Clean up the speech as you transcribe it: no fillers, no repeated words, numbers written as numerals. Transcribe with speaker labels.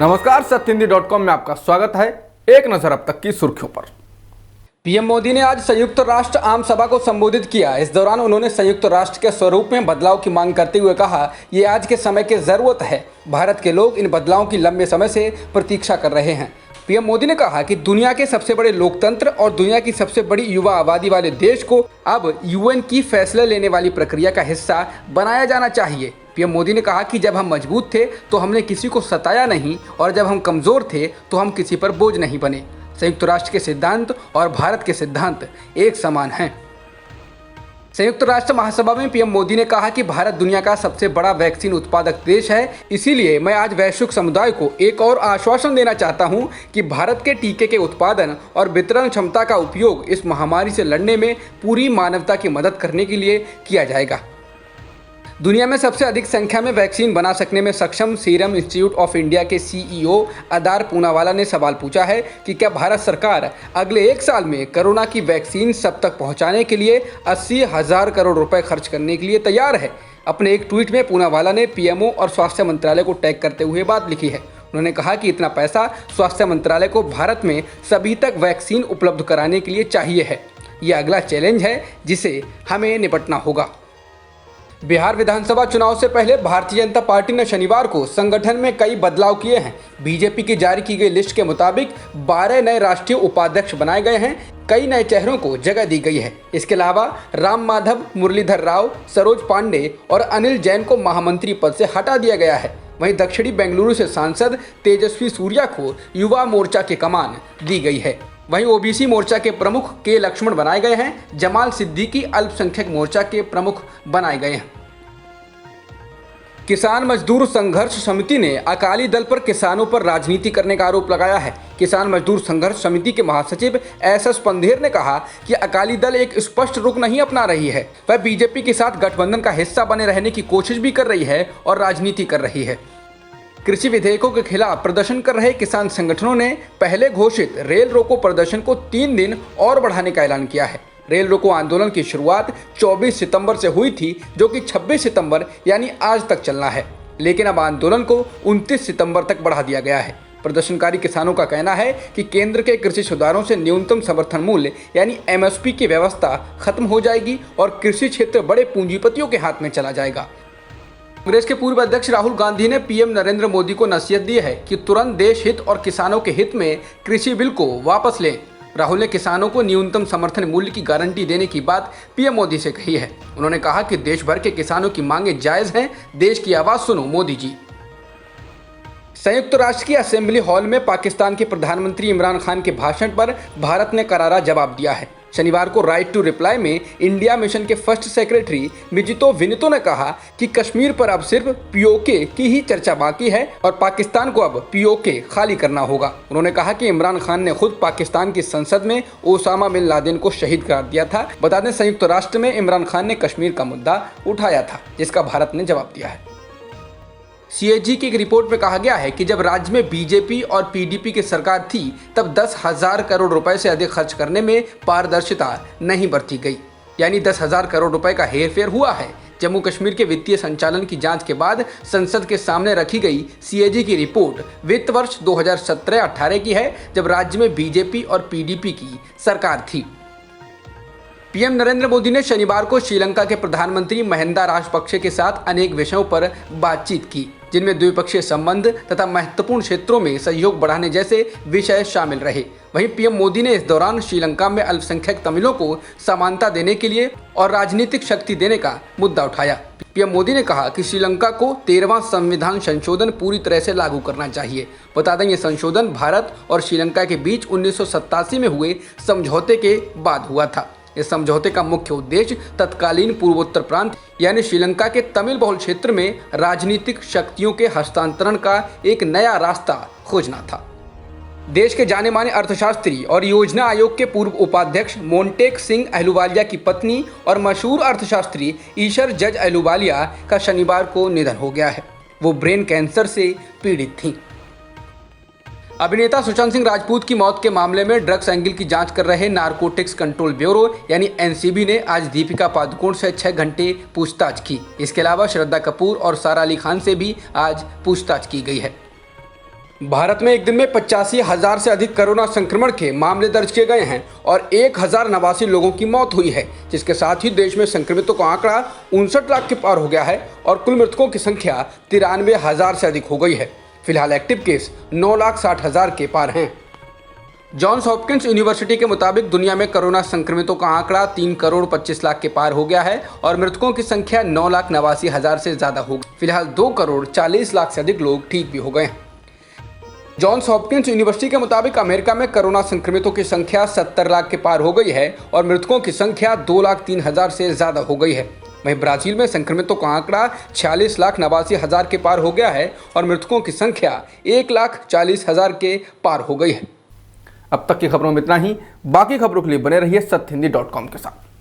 Speaker 1: नमस्कार, सत्यहिंदी.com में आपका स्वागत है। एक नजर अब तक की सुर्खियों पर। पीएम मोदी ने आज संयुक्त राष्ट्र आम सभा को संबोधित किया। इस दौरान उन्होंने संयुक्त राष्ट्र के स्वरूप में बदलाव की मांग करते हुए कहा, ये आज के समय की जरूरत है। भारत के लोग इन बदलावों की लंबे समय से प्रतीक्षा कर रहे हैं। पीएम मोदी ने कहा कि दुनिया के सबसे बड़े लोकतंत्र और दुनिया की सबसे बड़ी युवा आबादी वाले देश को अब यूएन की फैसले लेने वाली प्रक्रिया का हिस्सा बनाया जाना चाहिए। पीएम मोदी ने कहा कि जब हम मजबूत थे तो हमने किसी को सताया नहीं और जब हम कमज़ोर थे तो हम किसी पर बोझ नहीं बने। संयुक्त राष्ट्र के सिद्धांत और भारत के सिद्धांत एक समान हैं। संयुक्त राष्ट्र महासभा में पीएम मोदी ने कहा कि भारत दुनिया का सबसे बड़ा वैक्सीन उत्पादक देश है। इसीलिए मैं आज वैश्विक समुदाय को एक और आश्वासन देना चाहता हूं कि भारत के टीके के उत्पादन और वितरण क्षमता का उपयोग इस महामारी से लड़ने में पूरी मानवता की मदद करने के लिए किया जाएगा। दुनिया में सबसे अधिक संख्या में वैक्सीन बना सकने में सक्षम सीरम इंस्टीट्यूट ऑफ इंडिया के सीईओ अदार पूनावाला ने सवाल पूछा है कि क्या भारत सरकार अगले एक साल में कोरोना की वैक्सीन सब तक पहुंचाने के लिए 80,000 करोड़ रुपए खर्च करने के लिए तैयार है। अपने एक ट्वीट में पूनावाला ने पीएमओ और स्वास्थ्य मंत्रालय को टैग करते हुए बात लिखी है। उन्होंने कहा कि इतना पैसा स्वास्थ्य मंत्रालय को भारत में सभी तक वैक्सीन उपलब्ध कराने के लिए चाहिए है। यह अगला चैलेंज है जिसे हमें निपटना होगा। बिहार विधानसभा चुनाव से पहले भारतीय जनता पार्टी ने शनिवार को संगठन में कई बदलाव किए हैं। बीजेपी की जारी की गई लिस्ट के मुताबिक 12 नए राष्ट्रीय उपाध्यक्ष बनाए गए हैं। कई नए चेहरों को जगह दी गई है। इसके अलावा राम माधव, मुरलीधर राव, सरोज पांडे और अनिल जैन को महामंत्री पद से हटा दिया गया है। वहीं दक्षिणी बेंगलुरु से सांसद तेजस्वी सूर्या को युवा मोर्चा की कमान दी गई है। वहीं ओबीसी मोर्चा के प्रमुख के लक्ष्मण बनाए गए हैं। जमाल सिद्दीकी अल्पसंख्यक मोर्चा के प्रमुख बनाए गए हैं। किसान मजदूर संघर्ष समिति ने अकाली दल पर किसानों पर राजनीति करने का आरोप लगाया है। किसान मजदूर संघर्ष समिति के महासचिव एसएस पंधेर ने कहा कि अकाली दल एक स्पष्ट रुख नहीं अपना रही है। वह बीजेपी के साथ गठबंधन का हिस्सा बने रहने की कोशिश भी कर रही है और राजनीति कर रही है। कृषि विधेयकों के खिलाफ प्रदर्शन कर रहे किसान संगठनों ने पहले घोषित रेल रोको प्रदर्शन को 3 दिन और बढ़ाने का ऐलान किया है। रेल रोको आंदोलन की शुरुआत 24 सितंबर से हुई थी, जो कि 26 सितंबर यानी आज तक चलना है, लेकिन अब आंदोलन को 29 सितंबर तक बढ़ा दिया गया है। प्रदर्शनकारी किसानों का कहना है कि केंद्र के कृषि सुधारों से न्यूनतम समर्थन मूल्य यानी एमएसपी की व्यवस्था खत्म हो जाएगी और कृषि क्षेत्र बड़े पूंजीपतियों के हाथ में चला जाएगा। कांग्रेस के पूर्व अध्यक्ष राहुल गांधी ने पीएम नरेंद्र मोदी को नसीहत दी है कि तुरंत देश हित और किसानों के हित में कृषि बिल को वापस लें। राहुल ने किसानों को न्यूनतम समर्थन मूल्य की गारंटी देने की बात पीएम मोदी से कही है। उन्होंने कहा कि देश भर के किसानों की मांगें जायज हैं। देश की आवाज सुनो मोदी जी। संयुक्त राष्ट्र की असेंबली हॉल में पाकिस्तान के प्रधानमंत्री इमरान खान के भाषण पर भारत ने करारा जवाब दिया है। शनिवार को राइट टू रिप्लाई में इंडिया मिशन के फर्स्ट सेक्रेटरी मिजितो विनितो ने कहा कि कश्मीर पर अब सिर्फ पीओके की ही चर्चा बाकी है और पाकिस्तान को अब पीओके खाली करना होगा। उन्होंने कहा कि इमरान खान ने खुद पाकिस्तान की संसद में ओसामा बिन लादेन को शहीद करार दिया था। बता दें, संयुक्त राष्ट्र में इमरान खान ने कश्मीर का मुद्दा उठाया था, जिसका भारत ने जवाब दिया है। सीएजी की एक रिपोर्ट में कहा गया है कि जब राज्य में बीजेपी और पीडीपी की सरकार थी तब 10,000 करोड़ रुपए से अधिक खर्च करने में पारदर्शिता नहीं बरती गई, यानी 10,000 करोड़ रुपए का हेरफेर हुआ है। जम्मू कश्मीर के वित्तीय संचालन की जांच के बाद संसद के सामने रखी गई सीएजी की रिपोर्ट वित्त वर्ष 2017-18 की है, जब राज्य में बीजेपी और पीडीपी की सरकार थी। पीएम नरेंद्र मोदी ने शनिवार को श्रीलंका के प्रधानमंत्री महिंदा राजपक्षे के साथ अनेक विषयों पर बातचीत की, जिनमें द्विपक्षीय संबंध तथा महत्वपूर्ण क्षेत्रों में सहयोग बढ़ाने जैसे विषय शामिल रहे। वहीं पीएम मोदी ने इस दौरान श्रीलंका में अल्पसंख्यक तमिलों को समानता देने के लिए और राजनीतिक शक्ति देने का मुद्दा उठाया। पीएम मोदी ने कहा कि श्रीलंका को 13वां संविधान संशोधन पूरी तरह से लागू करना चाहिए। बता दें, ये संशोधन भारत और श्रीलंका के बीच 1987 में हुए समझौते के बाद हुआ था। इस समझौते का मुख्य उद्देश्य तत्कालीन पूर्वोत्तर प्रांत यानी श्रीलंका के तमिल बहुल क्षेत्र में राजनीतिक शक्तियों के हस्तांतरण का एक नया रास्ता खोजना था। देश के जाने माने अर्थशास्त्री और योजना आयोग के पूर्व उपाध्यक्ष मोंटेक सिंह अहलूवालिया की पत्नी और मशहूर अर्थशास्त्री ईशर जज अहलूवालिया का शनिवार को निधन हो गया है। वो ब्रेन कैंसर से पीड़ित थीं। अभिनेता सुशांत सिंह राजपूत की मौत के मामले में ड्रग्स एंगल की जांच कर रहे नारकोटिक्स कंट्रोल ब्यूरो यानी एनसीबी ने आज दीपिका पादुकोण से 6 घंटे पूछताछ की। इसके अलावा श्रद्धा कपूर और सारा अली खान से भी आज पूछताछ की गई है। भारत में एक दिन में 85,000 से अधिक कोरोना संक्रमण के मामले दर्ज किए गए हैं और 1,089 लोगों की मौत हुई है, जिसके साथ ही देश में संक्रमितों का आंकड़ा 59 लाख के पार हो गया है और कुल मृतकों की संख्या 93,000 से अधिक हो गई है। फिलहाल एक्टिव केस 9,60,000 के पार हैं। जॉन्स हॉपकिंस यूनिवर्सिटी के मुताबिक दुनिया में कोरोना संक्रमितों का आंकड़ा 3 करोड़ 25 लाख के पार हो गया है और मृतकों की संख्या 9,89,000 से ज्यादा हो गई। फिलहाल 2 करोड़ 40 लाख से अधिक लोग ठीक भी हो गए हैं। जॉन्स हॉपकिंस यूनिवर्सिटी के मुताबिक अमेरिका में कोरोना संक्रमितों की संख्या 70 लाख के पार हो गई है और मृतकों की संख्या 2,03,000 से ज्यादा हो गई है। वहीं ब्राजील में संक्रमितों का आंकड़ा 46,89,000 के पार हो गया है और मृतकों की संख्या 1,40,000 के पार हो गई है। अब तक की खबरों में इतना ही। बाकी खबरों के लिए बने रहिए सत्यहिंदी.com के साथ।